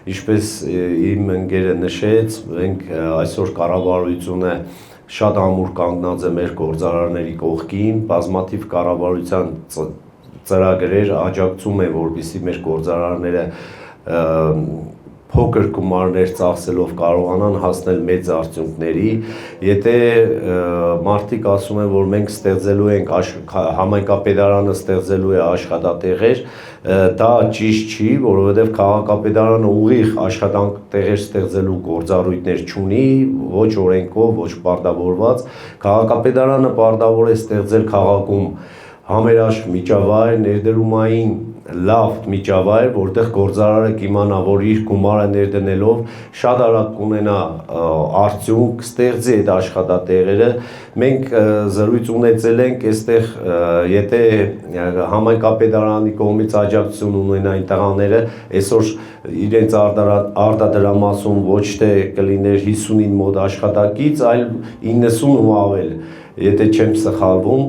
Ինչպես իմ ընկերը նշեց, մենք այսօր կառավարությունը շատ ամուր կանգնած է մեր գործարարների կողքին, բազմաթիվ կառավարության ծրագրեր աջակցում է, որպեսզի մեր գործարարները փոքր գումարներ ծախսելով կարողանան հասնել մեծ արդյունքների, եթե մարդիկ ասում են, որ մենք ստեղծելու ենք համայնքապետարանը ստեղծելու է աշխատատեղեր, դա ճիշտ չի, որովհետև քաղաքապետարանը ուղիղ աշխատատեղեր ստեղծելու գործառույթներ չունի, ոչ օրենքով, ոչ պարտավորված, քաղաքապետարանը պարտավոր է ստեղծել քաղաքում համերաշխ միջավայր, ներդրումային լավ միջավայր, որտեղ գործարարը կիմանա, որ իր գումարը ներդնելով շատ արագ կունենա արդյունք, ստեղծի այդ աշխատատեղերը։ Մենք զրույց ունեցել ենք այստեղ, եթե համայնքապետարանի կողմից աջակցություն ունեն այն տղաները, այսօր իրենց արտադրամասում ոչ թե կլիներ 50-ին մոտ աշխատակից, այլ 90 ու ավել, եթե չեմ սխալվում,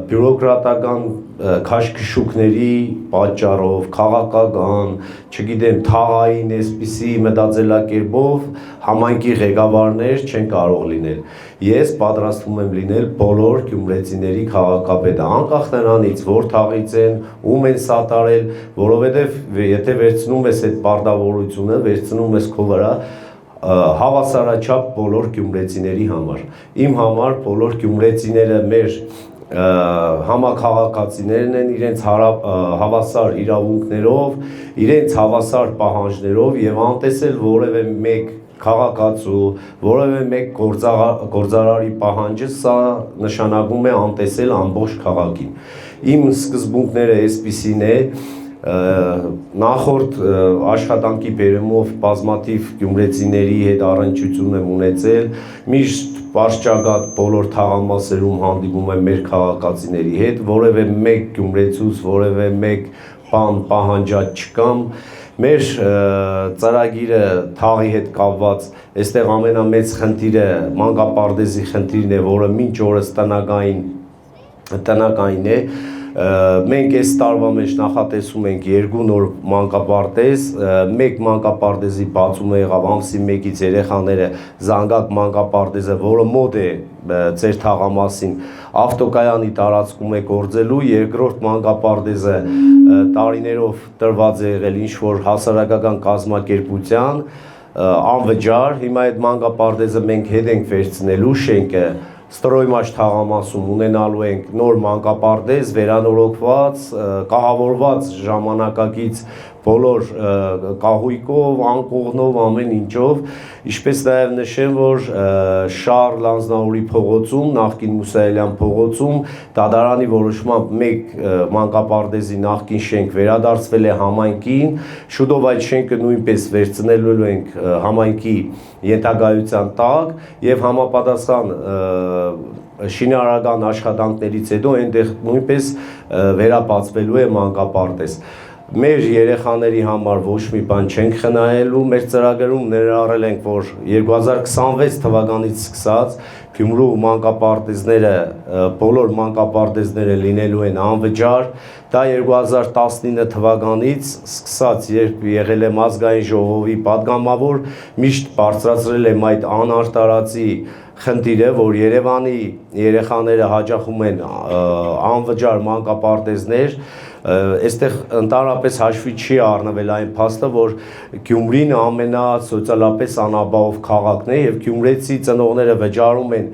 բյուրոկրատական քաշքշուկների պատճառով, քաղաքական, չգիտեմ, թաղային այսպիսի մտածելակերպով համայնքի ղեկավարներ չեն կարող լինել։ Ես պատրաստվում եմ լինել բոլոր գյումրեցիների քաղաքապետը, անկախ նրանից, որ թաղից են, ում են սատարել, որովհետև եթե վերցնում ես այդ պարտավորությունը, վերցնում ես քո վրա, հավասարաչափ բոլոր գյումրեցիների համար։ Իմ համար բոլոր գյումրեցիները մեր համաքաղաքացիներն են իրենց հավասար իրավունքներով, իրենց հավասար պահանջներով եւ անտեսել որևէ մեկ քաղաքացու, որևէ մեկ գործարարի պահանջը, սա նշանակում է անտեսել ամբողջ քաղաքին։ Իմ սկզբունքները այսպիսին է, նախորդ աշխատանքի բերումով բազմաթիվ գյումրեցիների հետ առնչություն եմ ունեցել, միշտ պարշճակատ բոլոր թաղամասերում հանդիպում եմ մեր քաղաքացիների հետ, որևէ մեկ գյումրեցուց, որևէ մեկ բան պահանջած չկամ, մեր ծրագիրը թաղի հետ կապված, այստեղ ամենամեծ խնդիրը մանկապարտեզի խնդիրն է, որը մինչ օրս տնական է, մենք այս տարվա մեջ նախատեսում ենք 2 նոր մանկապարտեզ, մեկ մանկապարտեզի բացումը եղավ ամսի 1-ից երեխաները Զանգակ մանկապարտեզը, որը մոտ է ձեր թաղամասին, ավտոկայանի տարածքում է գործելու, երկրորդ մանկապարտեզը տարիներով տրված է եղել ինչ-որ հասարակական կազմակերպության, անվճար, հիմա այդ մանկապարտեզը մենք հետ ենք վերցնելու շենքը, Ստրոյմաշ թաղամասում ունենալու ենք նոր մանկապարտեզ, վերանորոգված, կահավորված ժամանակակից բոլոր կահույքով, անկողնով, ամեն ինչով, ինչպես նաև նշեմ, որ Շարլ Անձնավորի փողոցում, նախկին Մուսայելյան փողոցում, դատարանի որոշմամբ մեկ մանկապարտեզի նախկին շենք վերադարձվել է համայնքին, շուտով այդ շենքը նույնպես վերցնելու ենք համայնքի ենթակայության տակ եւ համապատասխան շինարարական աշխատանքներից հետո այնտեղ նույնպես վերապացվելու է մանկապարտեզ։ Մեր երեխաների համար ոչ մի բան չենք խնայելու, մեր ծրագրում ներառել ենք, որ 2026 թվականից սկսած Գյումրու մանկապարտեզները, բոլոր մանկապարտեզները լինելու են անվճար, դա 2019 թվականից սկսած, երբ եղել եմ ազգային ժողովի պատգամավոր, միշտ բարձրացրել եմ այդ անարտարացի խնդիրը, որ Երևանի երեխաները հաճախում են անվճար մանկապարտեզներ, այստեղ ընդհանրապես հաշվի չի առնվել այն փաստը, որ Գյումրին ամենասոցիալապես անապահով քաղաքն է եւ գյումրեցի ծնողները վճարում են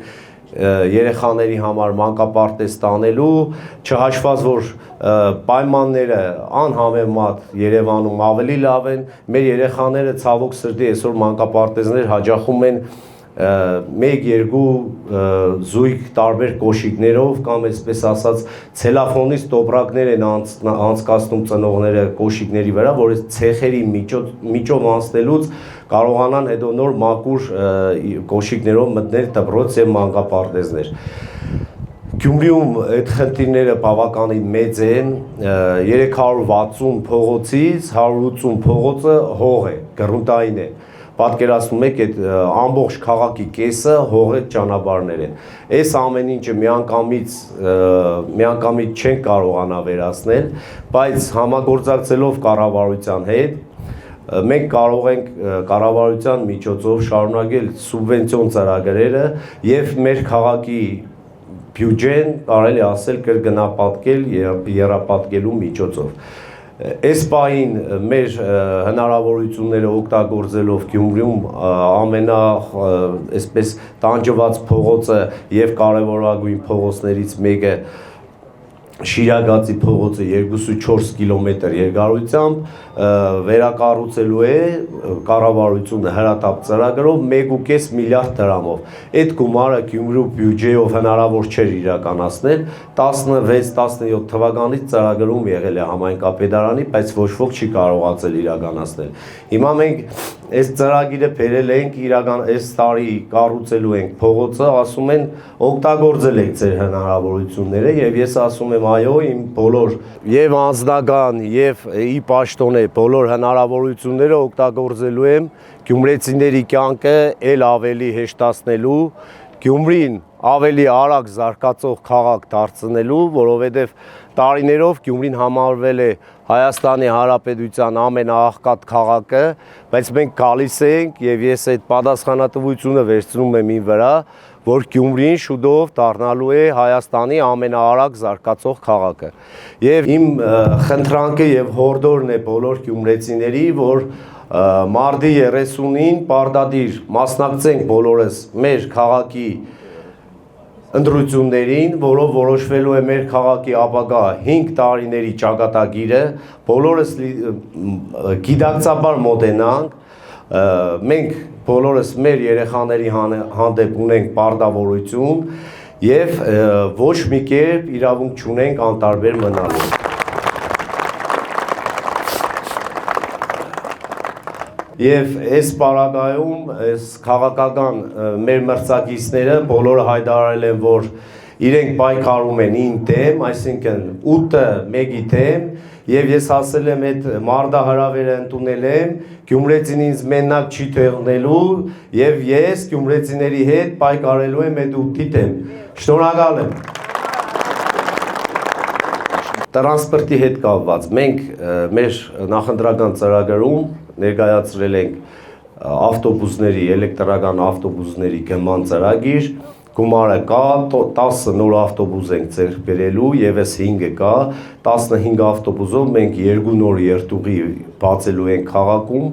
երեխաների համար մանկապարտեզ տանելու, չհաշված որ պայմանները անհամեմատ Երևանում ավելի լավ են, մեր երեխաները ցավոք սրտի այսօր մանկապարտեզներ հաճախում են 1-2 զույգ տարբեր կոշիկներով կամ այսպես ասած ցելոֆոնից տոպրակներ են անցկացնում ծնողները կոշիկների վրա, որ այս ցեխերի միջով անցնելուց կարողանան հետո նոր մաքուր կոշիկներով մտնել դպրոց եւ մանկապարտեզներ։ Գյումրիում այդ խնդիրները բավականին մեծ են, 360 փողոցից 180 փողոցը հող է, գրունտային է։ Պատկերացնում եք այդ ամբողջ քաղաքի կեսը հողետ ճանապարհներ են։ Այս ամեն ինչը միանգամից չեն կարողանա վերացնել, բայց համագործակցելով կառավարության հետ մենք կարող ենք կառավարության միջոցով շարունակել սուբվենցիոն ծրագրերը եւ մեր քաղաքի բյուջեն կարելի ասել կրկնապատկել եռապատկելու միջոցով։ Այս պահին մեր հնարավորությունները օգտագործելով Գյումրիում այսպես տանջված փողոցը եւ կարեւորագույն փողոցներից մեկը Շիրագածի փողոցը 2.4 կիլոմետր երկարությամբ վերակառուցելու է կառավարությունը հրատապ ծրագրով 1.5 միլիարդ դրամով։ Այդ գումարը Գյումրու բյուջեով հնարավոր չէր իրականացնել 16-17 թվականից ծրագրում եղել է համայնքապետարանի, բայց ոչ ոք չի կարողացել իրականացնել։ Հիմա մենք այս ծրագիրը բերել ենք այս տարի կառուցելու ենք փողոցը, ասում են օգտագործել եք ձեր հնարավորությունները եւ ես ասում եմ այո, իմ բոլոր եւ անձնական եւ ի պաշտոնե բոլոր հնարավորությունները օգտագործելու եմ գյումրեցիների կյանքը ել ավելի հեշտացնելու, Գյումրին ավելի արագ զարգացող քաղաք դարձնելու, որովհետև տարիներով Գյումրին համարվել է Հայաստանի Հանրապետության ամենաաղքատ քաղաքը, բայց մենք գալիս ենք եւ ես այդ պատասխանատվությունը վերցնում եմ իմ վրա, որ Գյումրին շուտով դառնալու է Հայաստանի ամենաարագ զարգացող քաղաքը։ Եվ իմ խնդրանքը եւ հորդորն է բոլոր գյումրեցիների, որ մարտի 30-ին պարտադիր մասնակցենք բոլորս մեր քաղաքի ընտրություններին, որով որոշվելու է մեր քաղաքի ապագա 5 տարիների ճակատագիրը, բոլորս գիտակցաբար մոտենանք, մենք բոլորս մեր երեխաների հանդեպ ունենք պարտավորություն եւ ոչ մի կերպ իրավունք չունենք անտարբեր մնալու։ Եվ այս պարագայում այս քաղաքական մեր մրցակիցները բոլորը հայտարարել են, որ իրենք պայքարում են ին դեմ, այսինքն 8-ը 1-ի դեմ, եւ ես ասել եմ այդ մարտահրավերը ընդունել եմ, գյումրեցին ինձ մենակ չի թողնելու եւ ես գյումրեցիների հետ պայքարելու եմ այդ 8-ի դեմ։ Շնորհակալ եմ։ Տրանսպորտի հետ կապված մենք մեր նախընտրական ծրագրում ներկայացրել ենք ավտոբուսների, էլեկտրական ավտոբուսների գնման ծրագիր, գումարը կա, 10 նոր ավտոբուս ենք ձեռք բերելու, եւս 5-ը կա, 15 ավտոբուսով մենք 2 նոր երթուղի բացելու ենք քաղաքում,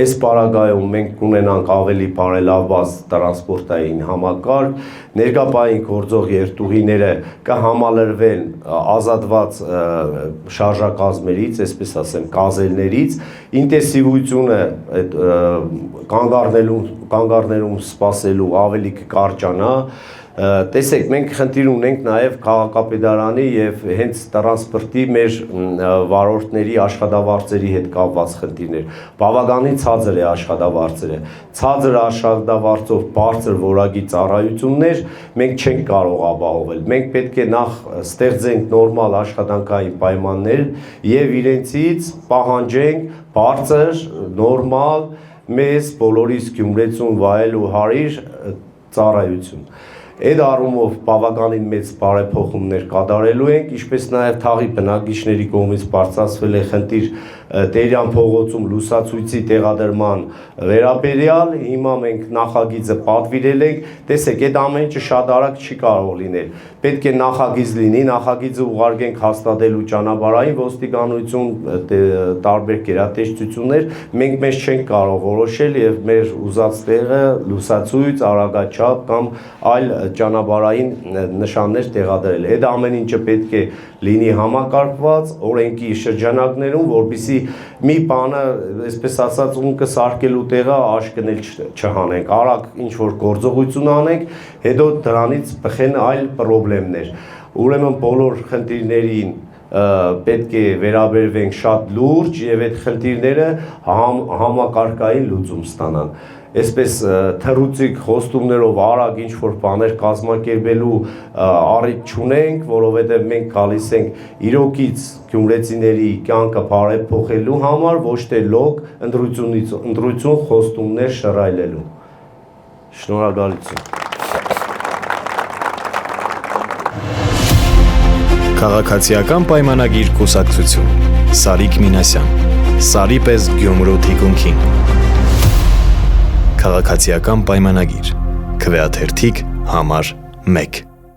այս պարագայում մենք կունենանք ավելի բարելավված տրանսպորտային համակարգ, ներկայային գործող երթուղիները կհամալրվեն ազատված շարժակազմերից, այսպես ասեմ, գազելներից, ինտենսիվությունը կանգառներում սպասելու ավելի կկարճանա, տեսեք, մենք խնդիր ունենք նաև քաղաքապետարանի եւ հենց տրանսպորտի մեր վարորդների աշխատավարձերի հետ կապված խնդիրներ։ Բավականին ցածր է աշխատավարձերը։ Ցածր աշխատավարձով բարձր որակի ծառայություններ մենք չենք կարող ապահովել։ Մենք պետք է նախ ստեղծենք նորմալ աշխատանքային պայմաններ եւ իրենցից պահանջենք բարձր, նորմալ, մեզ բոլորիս գյումրեցուն վայելու հարիր ծառայություն։ Այդ առումով բավականին մեծ բարեփոխումներ կատարելու ենք, ինչպես նաև թաղի բնակիչների կողմից բարձրացվել է խնդիր Տերյան փողոցում լուսացույցի տեղադրման վերաբերյալ, հիմա մենք նախագիծը պատվիրել ենք, տեսեք, այդ ամեն ինչը շատ արագ չի կարող լինել, պետք է նախագիծ լինի, նախագիծը ուղարկենք հաստատելու ճանապարհային ոստիկանություն, տարբեր գերատեսչություններ, մենք մեզ չենք կարող որոշել եւ մեր ուզած տեղը լուսացույց, արագաչափ կամ այլ ճանապարհային նշաններ տեղադրել։ Այդ ամեն ինչը պետք է լինի համակարգված օրենքի շրջանակներում, որպեսզի մի բանը, այսպես ասած, ունկը սարքելու տեղը աշկնել չհանենք, արագ ինչ որ գործողություն անենք, հետո դրանից բխեն այլ խնդիրներ։ Ուրեմն բոլոր խնդիրներին պետք է վերաբերվենք շատ լուրջ եւ այդ խնդիրները համակարգային լուծում ստանան։ Այսպես թռուցիկ խոստումներով արագ ինչ որ բաներ կազմակերպելու առիթ չունենք, որովհետև մենք գալիս ենք իրոքից գյումրեցիների կյանքը բարեփոխելու համար, ոչ թե լոկ ընտրություն խոստումներ շռայլելու։ Շնորհակալություն։ Քաղաքացիական պայմանագիր կուսակցություն Սարիկ Մինասյան Սարի պես Գյումրու թիկունքին։ Քաղաքացիական պայմանագիր, քվեաթերթիկ համար 1։